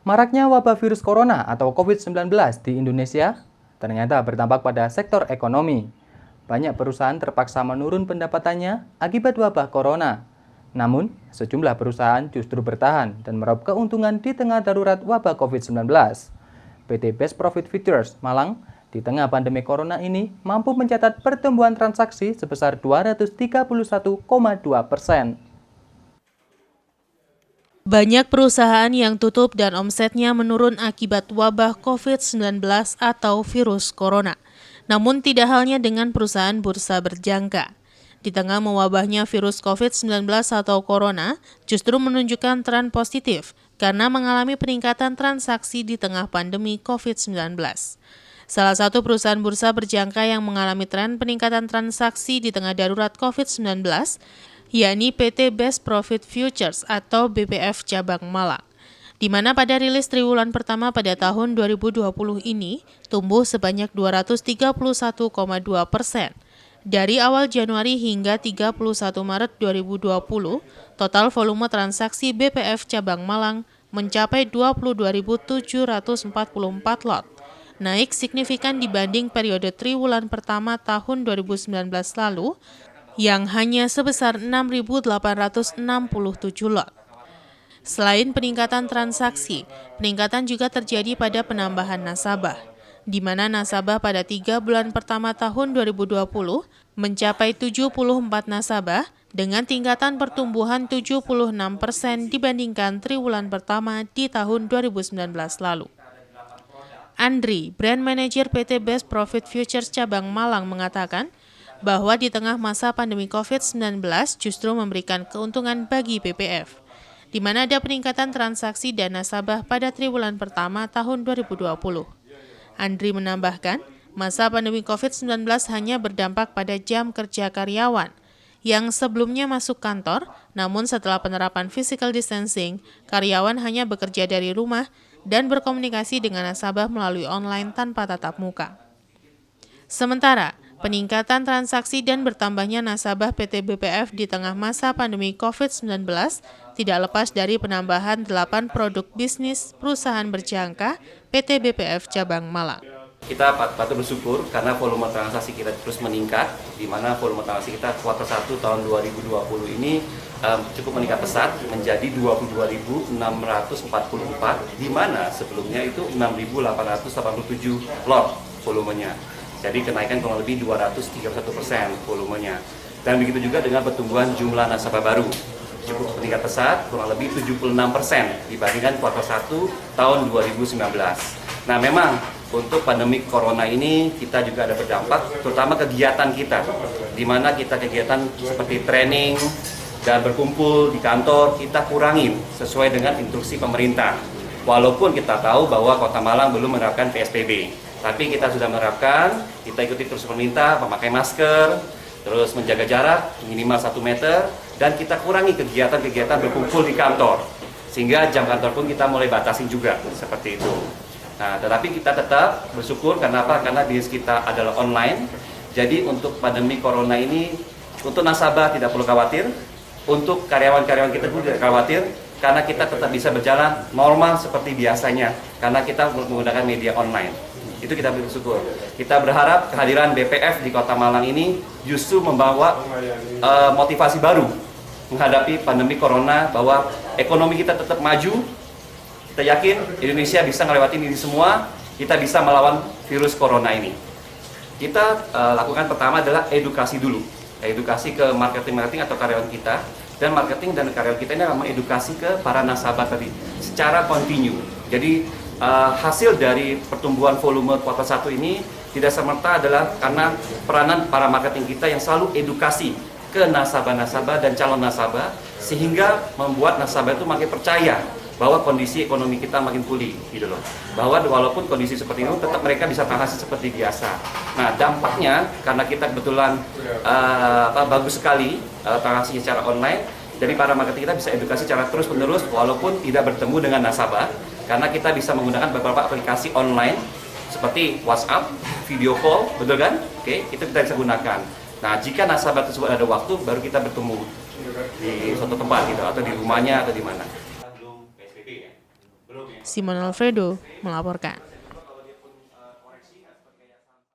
Maraknya wabah virus corona atau COVID-19 di Indonesia ternyata berdampak pada sektor ekonomi. Banyak perusahaan terpaksa menurun pendapatannya akibat wabah corona. Namun, sejumlah perusahaan justru bertahan dan meraup keuntungan di tengah darurat wabah COVID-19. PT Best Profit Futures Malang di tengah pandemi corona ini mampu mencatat pertumbuhan transaksi sebesar 231,2%. Banyak perusahaan yang tutup dan omsetnya menurun akibat wabah COVID-19 atau virus corona. Namun tidak halnya dengan perusahaan bursa berjangka. Di tengah mewabahnya virus COVID-19 atau corona, justru menunjukkan tren positif karena mengalami peningkatan transaksi di tengah pandemi COVID-19. Salah satu perusahaan bursa berjangka yang mengalami tren peningkatan transaksi di tengah darurat COVID-19 yakni PT Best Profit Futures atau BPF Cabang Malang, di mana pada rilis triwulan pertama pada tahun 2020 ini tumbuh sebanyak 231,2%. Dari awal Januari hingga 31 Maret 2020, total volume transaksi BPF Cabang Malang mencapai 22.744 lot, naik signifikan dibanding periode triwulan pertama tahun 2019 lalu, yang hanya sebesar 6.867 lot. Selain peningkatan transaksi, peningkatan juga terjadi pada penambahan nasabah, di mana nasabah pada 3 bulan pertama tahun 2020 mencapai 74 nasabah dengan tingkatan pertumbuhan 76% dibandingkan triwulan pertama di tahun 2019 lalu. Andri, Brand Manager PT Best Profit Futures Cabang Malang mengatakan, bahwa di tengah masa pandemi COVID-19 justru memberikan keuntungan bagi BPF, di mana ada peningkatan transaksi dan nasabah pada triwulan pertama tahun 2020. Andri menambahkan, masa pandemi COVID-19 hanya berdampak pada jam kerja karyawan, yang sebelumnya masuk kantor, namun setelah penerapan physical distancing, karyawan hanya bekerja dari rumah dan berkomunikasi dengan nasabah melalui online tanpa tatap muka. Sementara, peningkatan transaksi dan bertambahnya nasabah PT BPF di tengah masa pandemi COVID-19 tidak lepas dari penambahan 8 produk bisnis perusahaan berjangka PT BPF Cabang Malang. Kita patut bersyukur karena volume transaksi kita terus meningkat, di mana volume transaksi kita kuartal 1 tahun 2020 ini cukup meningkat pesat menjadi 22.644, di mana sebelumnya itu 6.887 lot volumenya. Jadi kenaikan kurang lebih 231% volumenya. Dan begitu juga dengan pertumbuhan jumlah nasabah baru. Cukup meningkat pesat, kurang lebih 76% dibandingkan kuartal 1 tahun 2019. Nah memang untuk pandemi corona ini kita juga ada berdampak, terutama kegiatan kita. Di mana kita kegiatan seperti training dan berkumpul di kantor, kita kurangin sesuai dengan instruksi pemerintah. Walaupun kita tahu bahwa Kota Malang belum menerapkan PSBB. Tapi kita sudah menerapkan, kita ikuti terus pemerintah, memakai masker, terus menjaga jarak minimal 1 meter, dan kita kurangi kegiatan-kegiatan berkumpul di kantor. Sehingga jam kantor pun kita mulai batasin juga, seperti itu. Nah, tetapi kita tetap bersyukur, karena apa? Karena bisnis kita adalah online. Jadi untuk pandemi corona ini, untuk nasabah tidak perlu khawatir, untuk karyawan-karyawan kita pun tidak khawatir, karena kita tetap bisa berjalan normal seperti biasanya, karena kita menggunakan media online. Itu kita bersyukur. Kita berharap kehadiran BPF di Kota Malang ini justru membawa motivasi baru menghadapi pandemi corona, bahwa ekonomi kita tetap maju. Kita yakin Indonesia bisa melewati ini semua, kita bisa melawan virus corona ini. Kita lakukan pertama adalah edukasi dulu. Edukasi ke marketing atau karyawan kita, dan marketing dan karyawan kita ini memang edukasi ke para nasabah tadi secara kontinu. Jadi hasil dari pertumbuhan volume kuartal 1 ini tidak serta adalah karena peranan para marketing kita yang selalu edukasi ke nasabah-nasabah dan calon nasabah, sehingga membuat nasabah itu makin percaya bahwa kondisi ekonomi kita makin pulih, gitu loh. Bahwa walaupun kondisi seperti ini, tetap mereka bisa transaksi seperti biasa. Nah, dampaknya karena kita kebetulan bagus sekali transaksi secara online, jadi para marketing kita bisa edukasi secara terus-menerus walaupun tidak bertemu dengan nasabah, karena kita bisa menggunakan beberapa aplikasi online seperti WhatsApp, video call, betul kan? Oke, itu kita bisa gunakan. Nah, jika nasabah tersebut ada waktu, baru kita bertemu di suatu tempat gitu, atau di rumahnya atau di mana. Belum PSBB ya? Belum ya? Simon Alfredo melaporkan.